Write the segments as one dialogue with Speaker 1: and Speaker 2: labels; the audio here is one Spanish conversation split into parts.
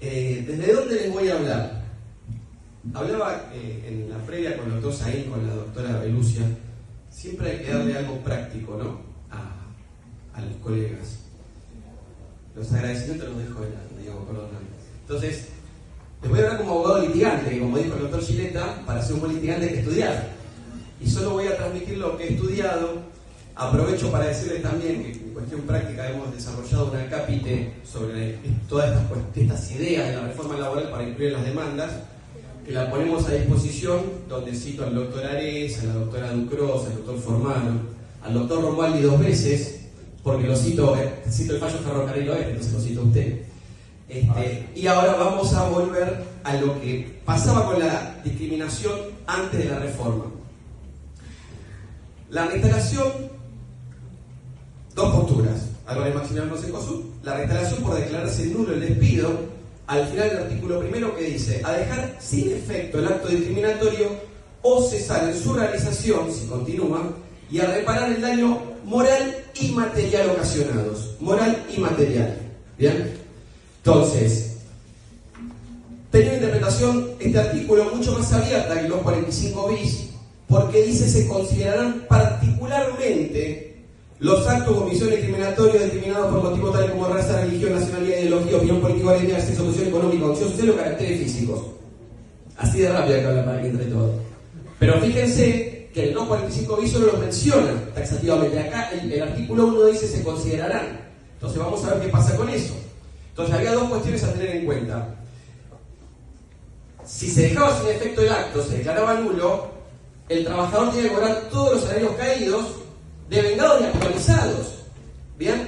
Speaker 1: ¿Desde dónde les voy a hablar? Hablaba en la previa con el doctor Saín, con la doctora Belucia. Siempre hay que darle algo práctico, ¿no? A los colegas. Los agradecimientos los dejo de Diego, perdóname. Entonces, les voy a hablar como abogado litigante, que como dijo el doctor Gileta, para ser un buen litigante hay que estudiar. Y solo voy a transmitir lo que he estudiado. Aprovecho para decirles también que en cuestión práctica hemos desarrollado una cápite sobre todas estas ideas de la reforma laboral para incluir las demandas, que la ponemos a disposición, donde cito al doctor Ares, a la doctora Ducros, al doctor Formano, al doctor Romualdi 2 veces, porque lo cito el fallo Ferrocarril Oeste, entonces lo cito a usted. Y ahora vamos a volver a lo que pasaba con la discriminación antes de la reforma. La reinstalación, dos posturas. Álvarez Maximiliano Secosud, la reinstalación por declararse nulo el despido, al final del artículo primero, que dice: a dejar sin efecto el acto discriminatorio o cesar en su realización, si continúa, y a reparar el daño moral y material ocasionados. Moral y material. ¿Bien? Entonces, tenía una interpretación este artículo mucho más abierta que los 45 bis, porque dice: se considerarán particularmente los actos o omisiones discriminatorios determinados por motivos tales como raza, religión, nacionalidad, ideología, opinión política, orientación, sexo, condición económica, condición social o caracteres físicos. Así de rápido hay que hablar para que entre todo. Pero fíjense que el no 45 bis solo los menciona taxativamente. Acá el artículo 1 dice: se considerarán. Entonces vamos a ver qué pasa con eso. Entonces había dos cuestiones a tener en cuenta. Si se dejaba sin efecto el acto, se declaraba nulo, el trabajador tiene que cobrar todos los salarios caídos, devengados y actualizados. ¿Bien?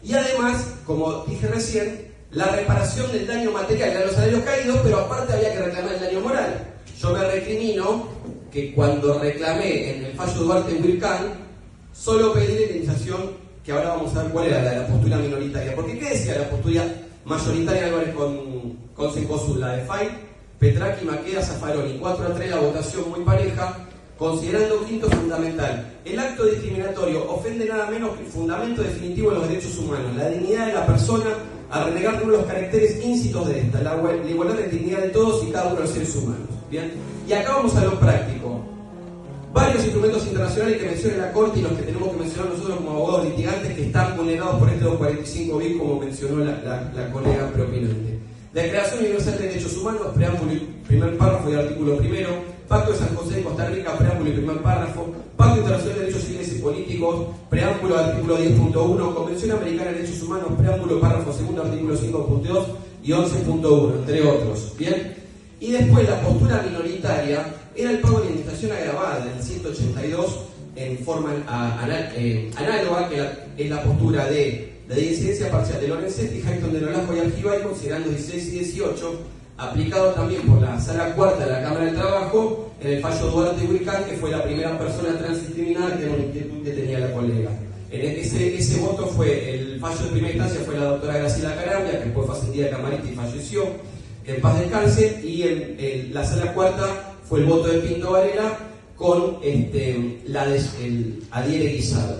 Speaker 1: Y además, como dije recién, la reparación del daño material de los salarios caídos, pero aparte había que reclamar el daño moral. Yo me recrimino que cuando reclamé en el fallo Duarte-Wilcan, solo pedí la indemnización, que ahora vamos a ver cuál era la postura minoritaria. Porque ¿qué decía la postura mayoritaria de Álvarez con Secosud? La de Fay, Petraki, Maqueda, Zaffaroni. 4-3 la votación muy pareja, considerando quinto fundamental: el acto discriminatorio ofende nada menos que el fundamento definitivo de los derechos humanos, la dignidad de la persona, a renegar uno de los caracteres íncitos de esta, la igualdad de dignidad de todos y cada uno de los seres humanos. ¿Bien? Y acá vamos a lo práctico. Varios instrumentos internacionales que menciona la Corte y los que tenemos que mencionar nosotros como abogados litigantes, que están vulnerados por este 245 bis, como mencionó la colega preopinante. Declaración Universal de Derechos Humanos, preámbulo y primer párrafo del artículo primero. Pacto de San José de Costa Rica, preámbulo y primer párrafo. Pacto Internacional de Derechos Civiles y Políticos, preámbulo artículo 10.1. Convención Americana de Derechos Humanos, preámbulo párrafo segundo, artículo 5.2 y 11.1, entre otros. ¿Bien? Y después la postura minoritaria era el pago de indemnización agravada del 182 en forma análoga, que es la postura de incidencia parcial de Lorenzetti, Hayton de Nolasco y Argibay, considerando 16 y 18, aplicado también por la Sala Cuarta de la Cámara del Trabajo en el fallo Duarte-Wilcan, que fue la primera persona transdiscriminada, que era una inquietud que tenía la colega. Ese voto fue, el fallo de primera instancia fue la doctora Graciela Carambia, que después fue ascendida de camarista y falleció, que en paz descanse, y la Sala Cuarta fue el voto de Pinto Varela con el adhiere Guisado.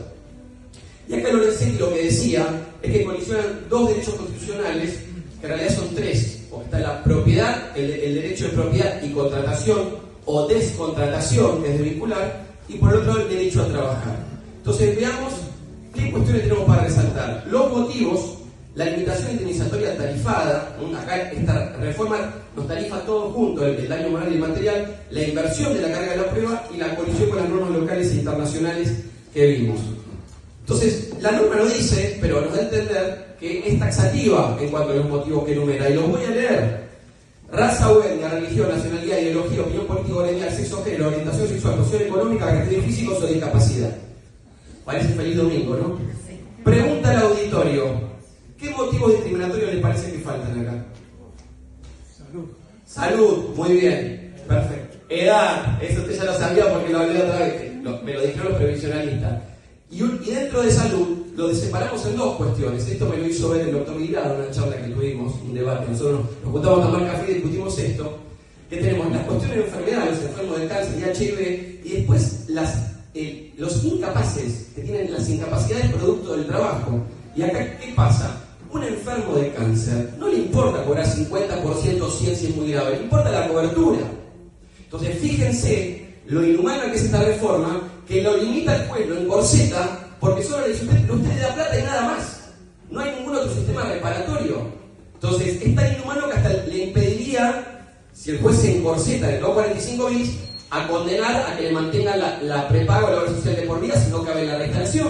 Speaker 1: Y acá Lorenzetti lo que decía es que colisionan dos derechos constitucionales, que en realidad son tres, porque está la propiedad, el derecho de propiedad y contratación o descontratación, que es de vincular, y por el otro el derecho a trabajar. Entonces veamos qué cuestiones tenemos para resaltar. Los motivos: la limitación indemnizatoria tarifada, acá esta reforma nos tarifa todo junto, el daño moral y el material, la inversión de la carga de la prueba y la colisión con las normas locales e internacionales que vimos. Entonces, la norma lo dice, pero nos da a entender que es taxativa en cuanto a los motivos que enumera, y los voy a leer: raza o etnia, religión, nacionalidad, ideología, opinión política o gremial, sexo, género, orientación sexual, posición económica, caracteres físicos o discapacidad. Parece feliz domingo, ¿no? Pregunta al auditorio: ¿qué motivos discriminatorios les parece que faltan acá? Salud, muy bien, perfecto. Edad, eso usted ya lo sabía porque lo hablé otra vez, me lo dijeron los previsionalistas. Y dentro de salud lo separamos en dos cuestiones. Esto me lo hizo ver el doctor Guirado en una charla que tuvimos, un debate. Nosotros nos juntamos a tomar café y discutimos esto, que tenemos las cuestiones de enfermedades, los enfermos de cáncer y HIV, y después los incapaces, que tienen las incapacidades producto del trabajo. Y acá, ¿qué pasa? Un enfermo de cáncer no le importa cobrar 50% o 100% si es muy grave, le importa la cobertura. Entonces fíjense lo inhumana que es esta reforma, que lo limita el juez, lo encorseta, porque solo le dice usted le da plata y nada más. No hay ningún otro sistema reparatorio. Entonces es tan inhumano que hasta le impediría, si el juez se encorseta en el 245 bis, a condenar a que le mantengan la prepaga o la obra social de por vida si no cabe la reinstalación.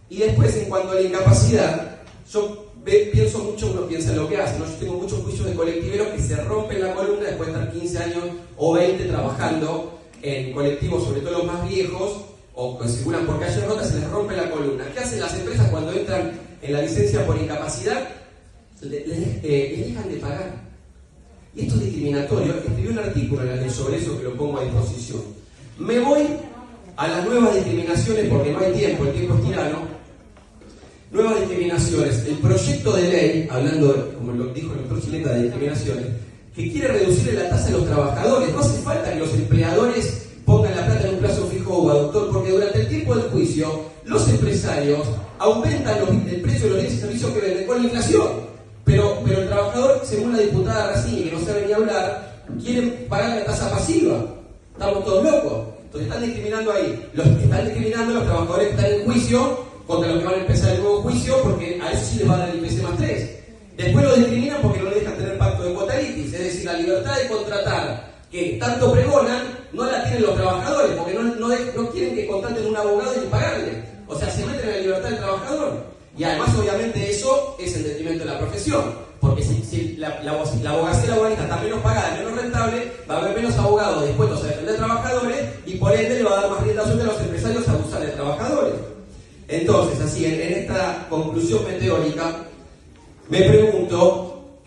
Speaker 1: Y después, en cuanto a la incapacidad, yo pienso mucho, uno piensa en lo que hace, ¿no? Yo tengo muchos juicios de colectiveros que se rompen la columna después de estar 15 años o 20 trabajando en colectivos, sobre todo los más viejos, o que circulan por calles rotas, se les rompe la columna. ¿Qué hacen las empresas cuando entran en la licencia por incapacidad? Les dejan de pagar. Y esto es discriminatorio. Escribí un artículo en la ley sobre eso que lo pongo a disposición. Me voy a las nuevas discriminaciones porque no hay tiempo, el tiempo es tirano. Nuevas discriminaciones. El proyecto de ley, hablando, como lo dijo el doctor Chileta, de discriminaciones, que quiere reducir la tasa de los trabajadores. No hace falta que los empleadores pongan la plata en un plazo fijo o doctor, porque durante el tiempo del juicio, los empresarios aumentan el precio de los bienes y servicios que venden con la inflación. Pero el trabajador, según la diputada Racini, que no sabe ni hablar, quiere pagar la tasa pasiva. Estamos todos locos. Entonces están discriminando ahí. Están discriminando a los trabajadores que están en juicio contra los que van a empezar el nuevo juicio, porque a eso sí les va a dar el IPC+3. Después lo discriminan porque no le dejan tener pacto de cuotalitis, es decir, la libertad de contratar, que tanto pregonan, no la tienen los trabajadores, porque no quieren que contraten un abogado y pagarle. O sea, se meten en la libertad del trabajador. Y además, obviamente, eso es en detrimento de la profesión, porque si la abogacía laboralista está menos pagada, menos rentable, va a haber menos abogados dispuestos a defender trabajadores y por ende le va a dar más rienda suelta a los empresarios a abusar de trabajadores. Entonces, así, en esta conclusión meteórica, me pregunto,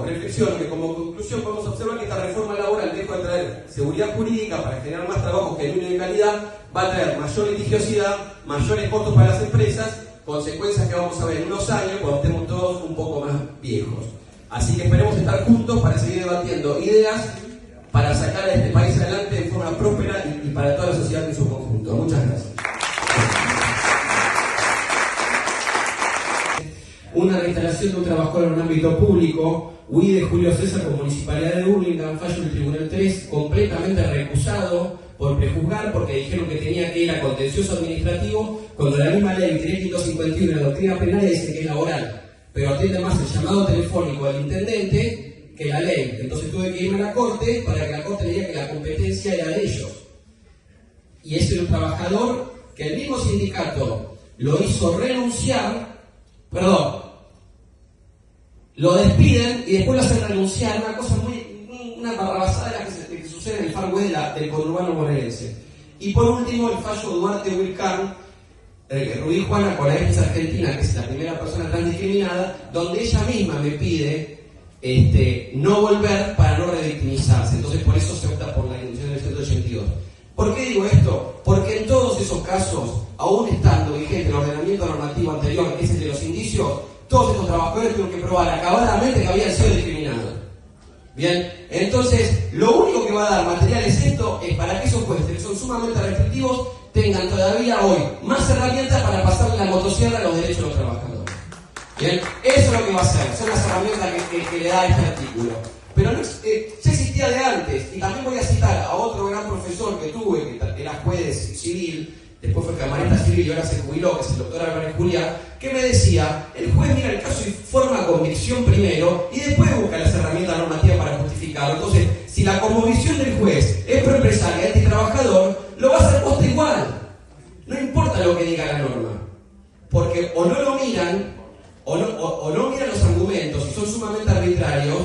Speaker 1: reflexiono que como conclusión podemos observar que esta reforma laboral, lejos de traer seguridad jurídica para generar más trabajo que genuino de calidad, va a traer mayor litigiosidad, mayores costos para las empresas, consecuencias que vamos a ver en unos años cuando estemos todos un poco más viejos. Así que esperemos estar juntos para seguir debatiendo ideas para sacar a este país adelante de forma próspera y para toda la sociedad en su conjunto. Muchas gracias. Una reinstalación de un trabajador en un ámbito público, huí de Julio César con Municipalidad de Burlingame, fallo del Tribunal 3, completamente recusado por prejuzgar, porque dijeron que tenía que ir a contencioso administrativo, cuando la misma ley, tiene 551 y la doctrina penal dice que es laboral, pero atiende más el llamado telefónico del intendente que la ley. Entonces tuve que irme a la corte para que la corte le diga que la competencia era de ellos. Y ese es un trabajador que el mismo sindicato lo hizo renunciar, lo despiden y después lo hacen renunciar, una barrabasada de la que sucede en el Far West del conurbano bonaerense. Y por último, el fallo Duarte-Wilcarm, Rubí Juana con la ex argentina, que es la primera persona trans discriminada, donde ella misma me pide no volver para no revictimizarse. Entonces por eso se opta por la institución del 182. ¿Por qué digo esto? Porque en todos esos casos, aún estando vigente el ordenamiento normativo anterior, que es el de los indicios, todos estos trabajadores tuvieron que probar acabadamente que habían sido discriminados. Bien, entonces lo único que va a dar material es esto, es para que esos jueces, que son sumamente restrictivos, tengan todavía hoy más herramientas para pasarle la motosierra a los derechos de los trabajadores. Bien, eso es lo que va a hacer, son las herramientas que le da este artículo. Pero no, ya existía de antes, y también voy a citar a otro gran profesor que tuve, que era juez civil, después fue camarista civil y ahora se jubiló, que es el doctor Álvarez Juliá, que me decía, el juez mira el caso y forma convicción primero y después busca las herramientas normativas para justificarlo. Entonces, si la convicción del juez es pro empresaria, antitrabajador, lo va a hacer posta igual. No importa lo que diga la norma, porque o no lo miran, o no miran los argumentos y son sumamente arbitrarios,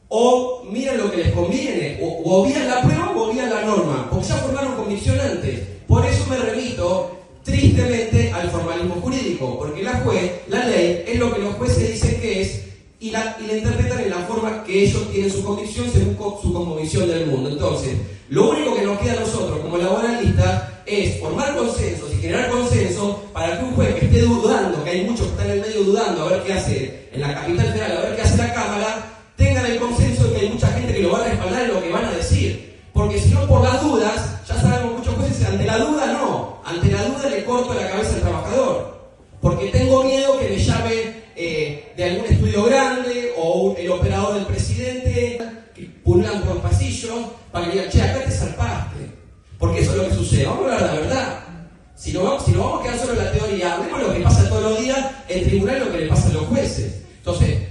Speaker 1: o miran lo que les conviene, o obvian la prueba o obvian la norma, porque ya formaron convicción antes. Por eso me remito tristemente al formalismo jurídico, porque la ley es lo que los jueces dicen que es y la interpretan en la forma que ellos tienen su convicción según su cosmovisión del mundo. Entonces, lo único que nos queda a nosotros como laboralistas es formar consensos y generar consensos para que un juez que esté dudando, que hay muchos que están en el medio dudando a ver qué hace en la capital federal, a ver qué hace la Cámara, tengan el consenso de que hay mucha gente que lo va a respaldar en lo que van a decir. Porque si no, por las dudas, ya sabemos muchos jueces, ante la duda no, ante la duda le corto la cabeza al trabajador. Porque tengo miedo que me llame el operador del presidente, que pululan por los pasillos, para que digan, che, acá te zarpaste. Porque eso es lo que sucede. Vamos a hablar la verdad. Si no vamos a quedar solo en la teoría, hablemos lo que pasa todos los días en tribunal, lo que le pasa a los jueces. Entonces,